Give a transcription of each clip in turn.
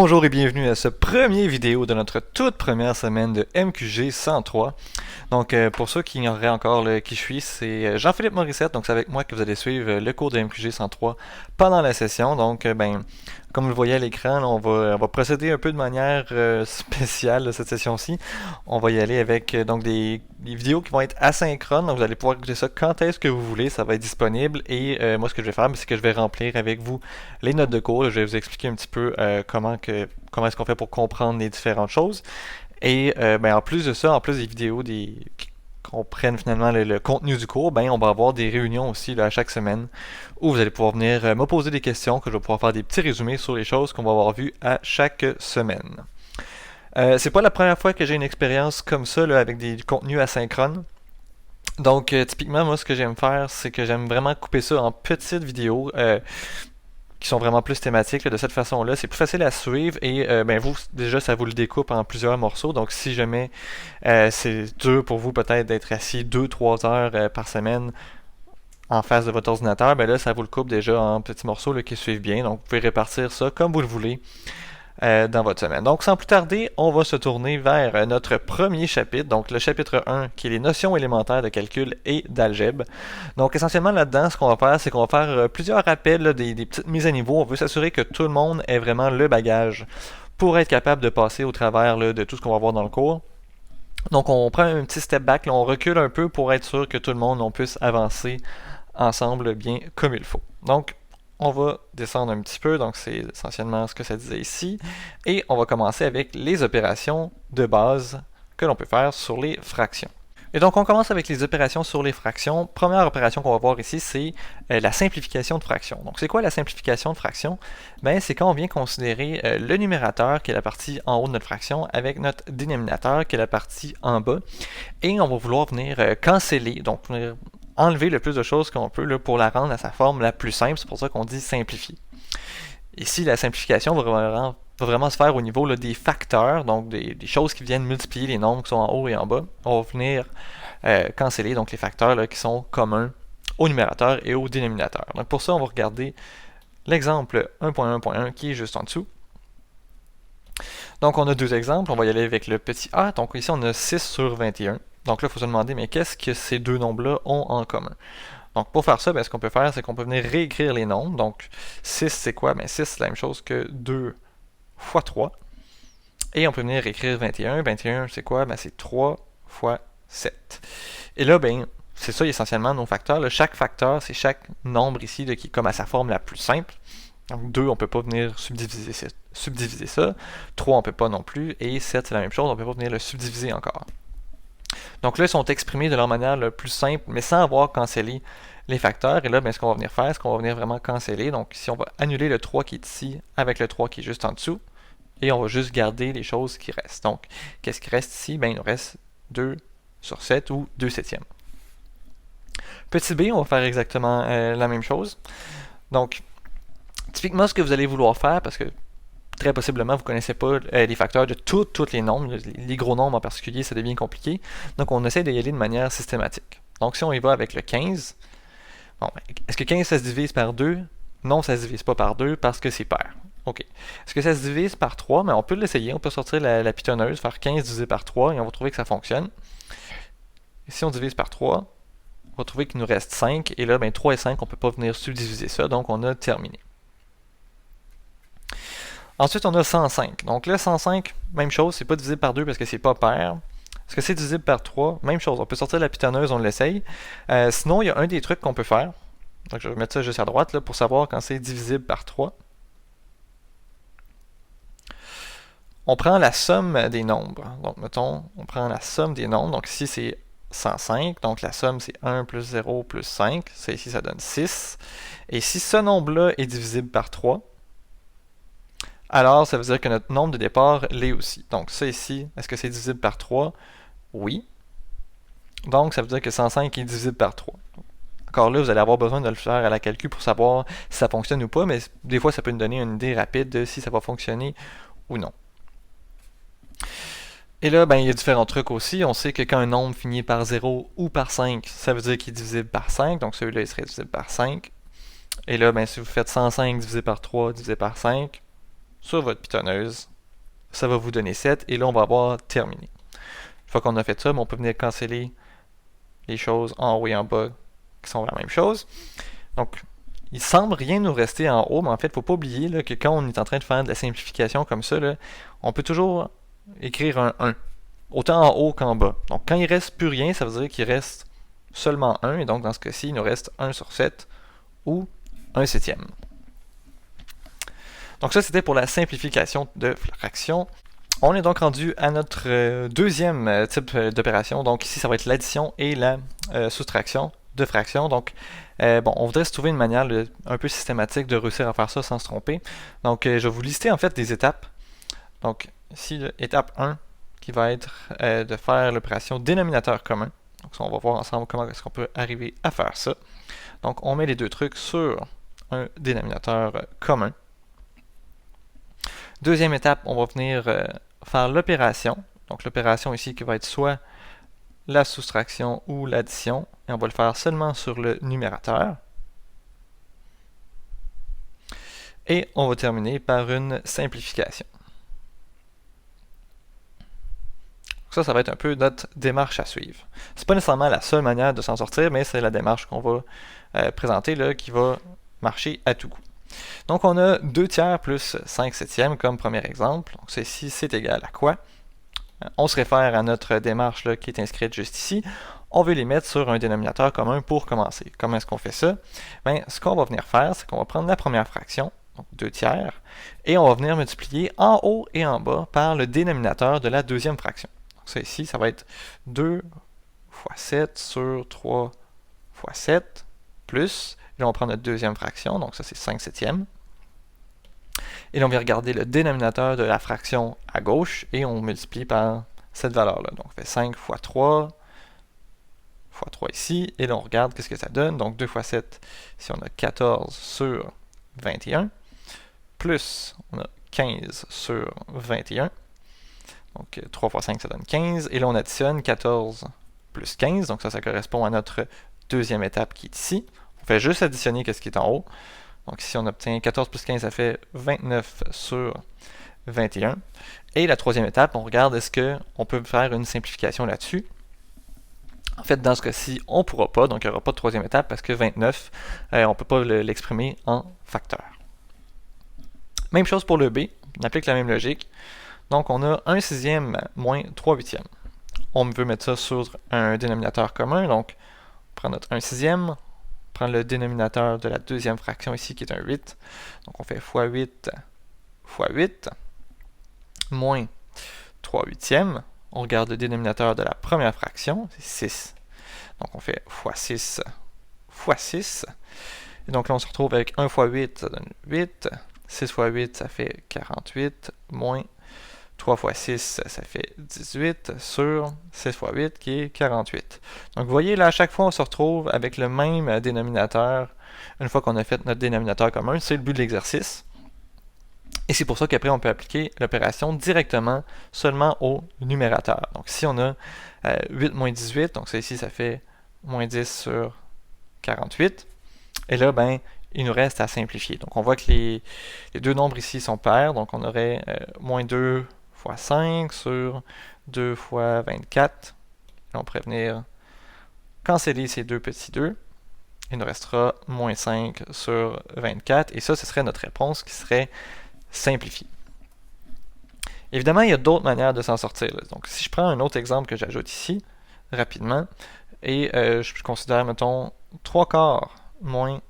Bonjour et bienvenue à ce premier vidéo de notre toute première semaine de MQG 103. Donc pour ceux qui ignoreraient encore qui je suis, c'est Jean-Philippe Morissette, donc c'est avec moi que vous allez suivre le cours de MQG 103 pendant la session. Donc comme vous le voyez à l'écran, on va procéder un peu de manière spéciale de cette session-ci. On va y aller avec donc des vidéos qui vont être asynchrones, donc vous allez pouvoir écouter ça quand est-ce que vous voulez, ça va être disponible. Et moi ce que je vais faire, c'est que je vais remplir avec vous les notes de cours. Je vais vous expliquer un petit peu comment est-ce qu'on fait pour comprendre les différentes choses. Et en plus de ça, en plus des vidéos qui comprennent finalement le contenu du cours, on va avoir des réunions aussi là, à chaque semaine où vous allez pouvoir venir me poser des questions, que je vais pouvoir faire des petits résumés sur les choses qu'on va avoir vues à chaque semaine. C'est pas la première fois que j'ai une expérience comme ça là, avec des contenus asynchrones. Donc typiquement, moi ce que j'aime faire, c'est que j'aime vraiment couper ça en petites vidéos. Qui sont vraiment plus thématiques là, de cette façon-là. C'est plus facile à suivre et vous, déjà, ça vous le découpe en plusieurs morceaux. Donc, si jamais c'est dur pour vous peut-être d'être assis 2-3 heures par semaine en face de votre ordinateur, là, ça vous le coupe déjà en petits morceaux là, qui suivent bien. Donc, vous pouvez répartir ça comme vous le voulez dans votre semaine. Donc, sans plus tarder, on va se tourner vers notre premier chapitre, donc le chapitre 1, qui est les notions élémentaires de calcul et d'algèbre. Donc, essentiellement, là-dedans, ce qu'on va faire, c'est qu'on va faire plusieurs rappels, là, des petites mises à niveau. On veut s'assurer que tout le monde ait vraiment le bagage pour être capable de passer au travers là, de tout ce qu'on va voir dans le cours. Donc, on prend un petit step back, là, on recule un peu pour être sûr que tout le monde on puisse avancer ensemble bien comme il faut. Donc, on va descendre un petit peu, donc c'est essentiellement ce que ça disait ici. Et on va commencer avec les opérations de base que l'on peut faire sur les fractions. Et donc on commence avec les opérations sur les fractions. Première opération qu'on va voir ici, c'est la simplification de fractions. Donc c'est quoi la simplification de fractions? C'est quand on vient considérer le numérateur, qui est la partie en haut de notre fraction, avec notre dénominateur, qui est la partie en bas. Et on va vouloir venir canceller, donc venir enlever le plus de choses qu'on peut là, pour la rendre à sa forme la plus simple. C'est pour ça qu'on dit simplifier. Ici, la simplification va vraiment se faire au niveau là, des facteurs, donc des choses qui viennent multiplier les nombres qui sont en haut et en bas. On va venir canceller donc les facteurs là, qui sont communs au numérateur et au dénominateur. Donc pour ça, on va regarder l'exemple 1.1.1 qui est juste en dessous. Donc on a deux exemples. On va y aller avec le petit a. Donc ici, on a 6 sur 21. Donc là, il faut se demander, mais qu'est-ce que ces deux nombres-là ont en commun? Donc pour faire ça, ce qu'on peut faire, c'est qu'on peut venir réécrire les nombres. Donc 6, c'est quoi? 6, c'est la même chose que 2 fois 3. Et on peut venir écrire 21. 21, c'est quoi? C'est 3 fois 7. Et là, c'est ça essentiellement nos facteurs. Là, chaque facteur, c'est chaque nombre ici là, qui est comme à sa forme la plus simple. Donc 2, on ne peut pas venir subdiviser ça. 3, on ne peut pas non plus. Et 7, c'est la même chose, on ne peut pas venir le subdiviser encore. Donc là, ils sont exprimés de leur manière la plus simple, mais sans avoir cancellé les facteurs. Et là, ce qu'on va venir faire, c'est qu'on va venir vraiment canceller. Donc ici, on va annuler le 3 qui est ici avec le 3 qui est juste en dessous. Et on va juste garder les choses qui restent. Donc, qu'est-ce qui reste ici? Il nous reste 2 sur 7 ou 2 septièmes. Petit b, on va faire exactement la même chose. Donc, typiquement, ce que vous allez vouloir faire, parce que très possiblement, vous ne connaissez pas les facteurs de tous les nombres. Les gros nombres en particulier, ça devient compliqué. Donc, on essaie d'y aller de manière systématique. Donc, si on y va avec le 15, est-ce que 15, ça se divise par 2? Non, ça ne se divise pas par 2 parce que c'est pair. OK. Est-ce que ça se divise par 3? On peut l'essayer. On peut sortir la pitonneuse, faire 15 divisé par 3 et on va trouver que ça fonctionne. Et si on divise par 3, on va trouver qu'il nous reste 5. Et là, 3 et 5, on ne peut pas venir subdiviser ça. Donc, on a terminé. Ensuite, on a 105. Donc là, 105, même chose, c'est pas divisé par 2 parce que c'est pas pair. Est-ce que c'est divisible par 3? Même chose, on peut sortir la pitonneuse, on l'essaye. Sinon, il y a un des trucs qu'on peut faire. Donc je vais mettre ça juste à droite là, pour savoir quand c'est divisible par 3. On prend la somme des nombres. Donc mettons, on prend la somme des nombres. Donc ici, c'est 105. Donc la somme, c'est 1 plus 0 plus 5. Ça ici, ça donne 6. Et si ce nombre-là est divisible par 3, alors ça veut dire que notre nombre de départ l'est aussi. Donc ça ici, est-ce que c'est divisible par 3? Oui. Donc ça veut dire que 105 est divisible par 3. Encore là, vous allez avoir besoin de le faire à la calcul pour savoir si ça fonctionne ou pas, mais des fois ça peut nous donner une idée rapide de si ça va fonctionner ou non. Et là, il y a différents trucs aussi. On sait que quand un nombre finit par 0 ou par 5, ça veut dire qu'il est divisible par 5. Donc celui-là, il serait divisible par 5. Et là, si vous faites 105 divisé par 3 divisé par 5, sur votre pitonneuse. Ça va vous donner 7 et là on va avoir terminé. Une fois qu'on a fait ça, on peut venir canceller les choses en haut et en bas qui sont la même chose. Donc, il semble rien nous rester en haut, mais en fait, il ne faut pas oublier là, que quand on est en train de faire de la simplification comme ça, là, on peut toujours écrire un 1, autant en haut qu'en bas. Donc, quand il ne reste plus rien, ça veut dire qu'il reste seulement 1, et donc dans ce cas-ci, il nous reste 1 sur 7 ou 1 septième. Donc ça, c'était pour la simplification de fraction. On est donc rendu à notre deuxième type d'opération. Donc ici, ça va être l'addition et la soustraction de fractions. Donc, bon, on voudrait se trouver une manière un peu systématique de réussir à faire ça sans se tromper. Donc, je vais vous lister en fait des étapes. Donc, ici, étape 1, qui va être de faire l'opération dénominateur commun. Donc, ça, on va voir ensemble comment est-ce qu'on peut arriver à faire ça. Donc, on met les deux trucs sur un dénominateur commun. Deuxième étape, on va venir faire l'opération. Donc l'opération ici qui va être soit la soustraction ou l'addition. Et on va le faire seulement sur le numérateur. Et on va terminer par une simplification. Ça va être un peu notre démarche à suivre. C'est pas nécessairement la seule manière de s'en sortir, mais c'est la démarche qu'on va présenter là, qui va marcher à tout coup. Donc, on a 2 tiers plus 5 septièmes comme premier exemple. Donc, ceci, c'est égal à quoi? On se réfère à notre démarche là, qui est inscrite juste ici. On veut les mettre sur un dénominateur commun pour commencer. Comment est-ce qu'on fait ça? Bien, ce qu'on va venir faire, c'est qu'on va prendre la première fraction, donc 2 tiers, et on va venir multiplier en haut et en bas par le dénominateur de la deuxième fraction. Donc, ça ici, ça va être 2 fois 7 sur 3 fois 7, plus... Et là, on prend notre deuxième fraction, donc ça c'est 5 septièmes. Et là, on vient regarder le dénominateur de la fraction à gauche et on multiplie par cette valeur-là. Donc, on fait 5 fois 3 ici. Et là, on regarde qu'est-ce que ça donne. Donc, 2 fois 7, ici on a 14 sur 21. Plus, on a 15 sur 21. Donc, 3 fois 5, ça donne 15. Et là, on additionne 14 plus 15. Donc, ça correspond à notre deuxième étape qui est ici. On fait juste additionner ce qui est en haut. Donc ici, on obtient 14 plus 15, ça fait 29 sur 21. Et la troisième étape, on regarde est-ce qu'on peut faire une simplification là-dessus. En fait, dans ce cas-ci, on ne pourra pas, donc il n'y aura pas de troisième étape parce que 29, on ne peut pas l'exprimer en facteur. Même chose pour le B, on applique la même logique. Donc on a 1 sixième moins 3 huitièmes. On veut mettre ça sur un dénominateur commun, donc on prend notre 1 sixième, on prend le dénominateur de la deuxième fraction ici qui est un 8. Donc on fait fois 8 moins 3 huitièmes. On regarde le dénominateur de la première fraction, c'est 6. Donc on fait fois 6 fois 6. Et donc là on se retrouve avec 1 fois 8, ça donne 8. 6 fois 8, ça fait 48, moins 3 fois 6, ça fait 18 sur 6 fois 8 qui est 48. Donc vous voyez, là, à chaque fois, on se retrouve avec le même dénominateur une fois qu'on a fait notre dénominateur commun. C'est le but de l'exercice. Et c'est pour ça qu'après, on peut appliquer l'opération directement seulement au numérateur. Donc si on a 8 moins 18, donc ça ici, ça fait moins 10 sur 48. Et là, ben, il nous reste à simplifier. Donc on voit que les deux nombres ici sont pairs. Donc on aurait moins 2 fois 5 sur 2 fois 24. Là, on pourrait venir canceller ces deux petits 2. Il nous restera moins 5 sur 24. Et ça, ce serait notre réponse qui serait simplifiée. Évidemment, il y a d'autres manières de s'en sortir. Donc si je prends un autre exemple que j'ajoute ici, rapidement, et je considère, mettons, 3 quarts moins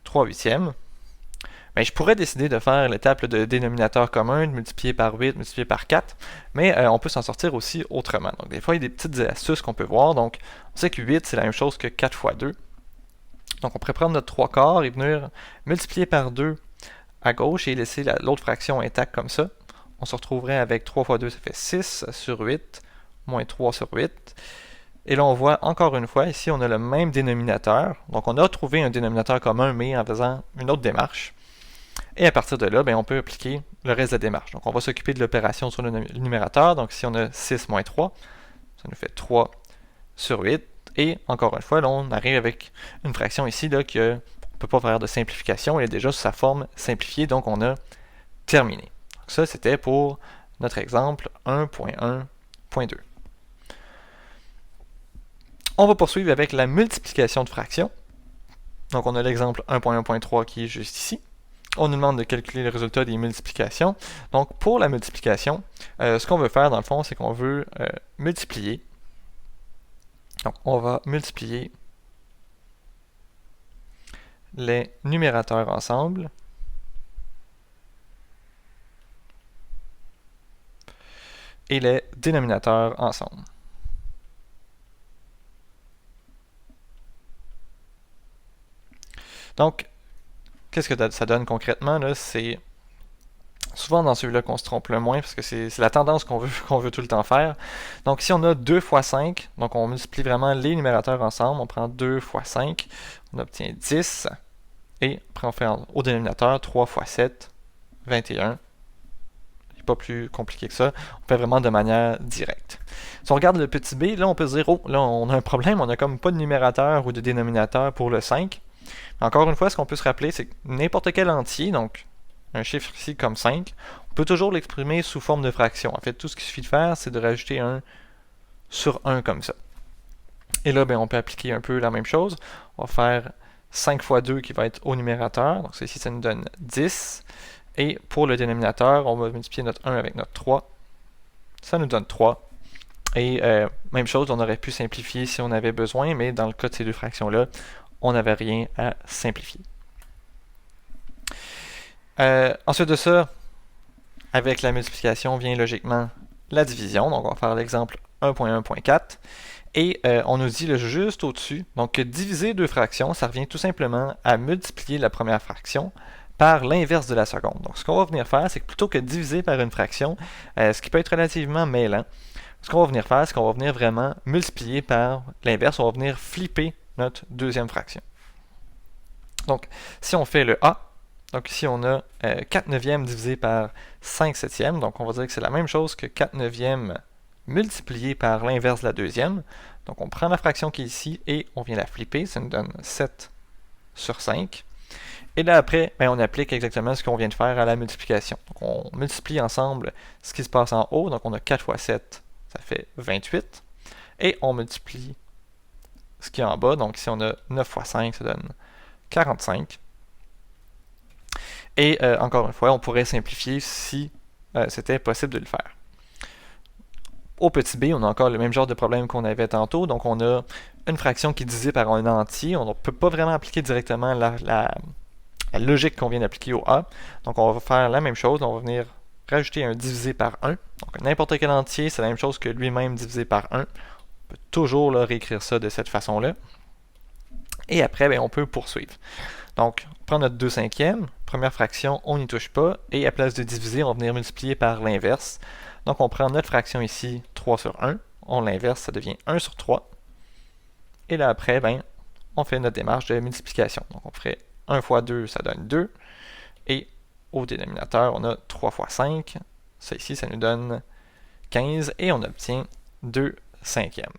3 huitièmes, ben, je pourrais décider de faire l'étape de dénominateur commun, de multiplier par 8, multiplier par 4, mais on peut s'en sortir aussi autrement. Donc des fois, il y a des petites astuces qu'on peut voir. Donc on sait que 8, c'est la même chose que 4 fois 2. Donc on pourrait prendre notre 3 quarts et venir multiplier par 2 à gauche et laisser l'autre fraction intacte comme ça. On se retrouverait avec 3 fois 2, ça fait 6 sur 8, moins 3 sur 8. Et là, on voit encore une fois, ici, on a le même dénominateur. Donc, on a trouvé un dénominateur commun, mais en faisant une autre démarche. Et à partir de là, ben, on peut appliquer le reste de la démarche. Donc, on va s'occuper de l'opération sur le numérateur. Donc, si on a 6 moins 3, ça nous fait 3 sur 8. Et encore une fois, là, on arrive avec une fraction ici là, qu'on ne peut pas faire de simplification. Elle est déjà sous sa forme simplifiée, donc on a terminé. ça, c'était pour notre exemple 1.1.2. On va poursuivre avec la multiplication de fractions. Donc, on a l'exemple 1.1.3 qui est juste ici. On nous demande de calculer le résultat des multiplications. Donc, pour la multiplication, ce qu'on veut faire, dans le fond, c'est qu'on veut multiplier. Donc, on va multiplier les numérateurs ensemble et les dénominateurs ensemble. Donc, qu'est-ce que ça donne concrètement? C'est souvent dans celui-là qu'on se trompe le moins, parce que c'est la tendance qu'on veut tout le temps faire. Donc, si on a 2 fois 5, donc on multiplie vraiment les numérateurs ensemble, on prend 2 fois 5, on obtient 10, et après on fait au dénominateur 3 fois 7, 21. C'est pas plus compliqué que ça. On fait vraiment de manière directe. Si on regarde le petit b, là on peut se dire, oh, là on a un problème, on n'a comme pas de numérateur ou de dénominateur pour le 5. Encore une fois, ce qu'on peut se rappeler, c'est que n'importe quel entier, donc un chiffre ici comme 5, on peut toujours l'exprimer sous forme de fraction. En fait, tout ce qu'il suffit de faire, c'est de rajouter 1 sur 1 comme ça. Et là, ben, on peut appliquer un peu la même chose. On va faire 5 fois 2 qui va être au numérateur. Donc ici, ça nous donne 10. Et pour le dénominateur, on va multiplier notre 1 avec notre 3. Ça nous donne 3. Et même chose, on aurait pu simplifier si on avait besoin, mais dans le cas de ces deux fractions-là, on n'avait rien à simplifier. Ensuite de ça, avec la multiplication vient logiquement la division. Donc on va faire l'exemple 1.1.4. Et on nous dit juste au-dessus, donc que diviser deux fractions, ça revient tout simplement à multiplier la première fraction par l'inverse de la seconde. Donc ce qu'on va venir faire, c'est que plutôt que diviser par une fraction, ce qui peut être relativement mêlant, ce qu'on va venir faire, c'est qu'on va venir vraiment multiplier par l'inverse, on va venir flipper notre deuxième fraction. Donc, si on fait le A, donc ici on a 4 neuvièmes divisé par 5 septièmes, donc on va dire que c'est la même chose que 4 neuvièmes multiplié par l'inverse de la deuxième. Donc on prend la fraction qui est ici et on vient la flipper, ça nous donne 7 sur 5. Et là après, ben, on applique exactement ce qu'on vient de faire à la multiplication. Donc on multiplie ensemble ce qui se passe en haut, donc on a 4 fois 7, ça fait 28. Et on multiplie ce qui est en bas, donc ici on a 9 fois 5, ça donne 45. Et encore une fois, on pourrait simplifier si c'était possible de le faire. Au petit b, on a encore le même genre de problème qu'on avait tantôt. Donc on a une fraction qui est divisée par un entier. On ne peut pas vraiment appliquer directement la logique qu'on vient d'appliquer au a. Donc on va faire la même chose. On va venir rajouter un divisé par 1. Donc n'importe quel entier, c'est la même chose que lui-même divisé par 1. On peut toujours là, réécrire ça de cette façon-là. Et après, ben, on peut poursuivre. Donc, on prend notre 2 cinquièmes, première fraction, on n'y touche pas, et à place de diviser, on va venir multiplier par l'inverse. Donc, on prend notre fraction ici, 3 sur 1, on l'inverse, ça devient 1 sur 3. Et là, après, ben, on fait notre démarche de multiplication. Donc, on ferait 1 fois 2, ça donne 2. Et au dénominateur, on a 3 fois 5. Ça ici, ça nous donne 15, et on obtient 2 cinquièmes.